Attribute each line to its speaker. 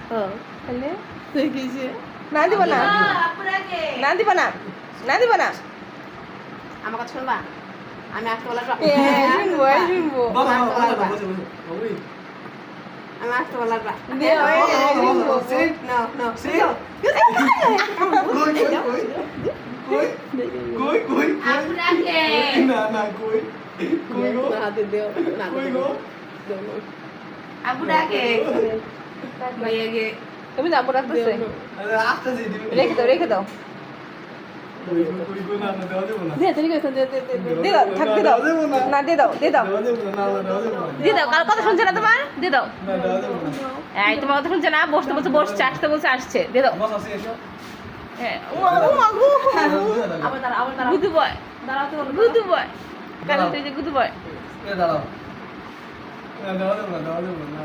Speaker 1: তাহলে দেখিছে না দিব না না দিব না না দিব না
Speaker 2: আমার কথা শুনবা আমি আসতে বলার
Speaker 1: শুনবো শুনবো
Speaker 2: আমি আসতে বলার
Speaker 1: দে
Speaker 2: No, no.
Speaker 3: কই না কই
Speaker 1: হাতে দেও না
Speaker 3: কই গো
Speaker 2: Aku ডাকে ভাইয়াকে
Speaker 1: তুমি যাবো রাখতেছে
Speaker 3: আসতেছি
Speaker 1: রেখে দাও
Speaker 3: কই না দেওয়া দেব না
Speaker 1: দে তুই কইছ দে দাও থাক দে দাও না দে দাও
Speaker 3: দেওয়া দেব না দেওয়া দেব না
Speaker 1: দিয়ে দাও কার কথা শুনছে না তোমার দিয়ে দাও
Speaker 3: না দেওয়া দেব না
Speaker 1: এই তোমার কথা শুনছে না বসতে বলছে বসছে আসতে বলছে আসছে দিয়ে দাও
Speaker 3: বস আসি এসো
Speaker 1: হ্যাঁ ও মাগু
Speaker 2: আবার দাঁড়া
Speaker 1: গুদু বয়
Speaker 2: দাঁড়াতে বলো
Speaker 1: গুদু বয় কাল তুই যে গুদু বয়
Speaker 3: এ দাঁড়াও না দেওয়া দেব না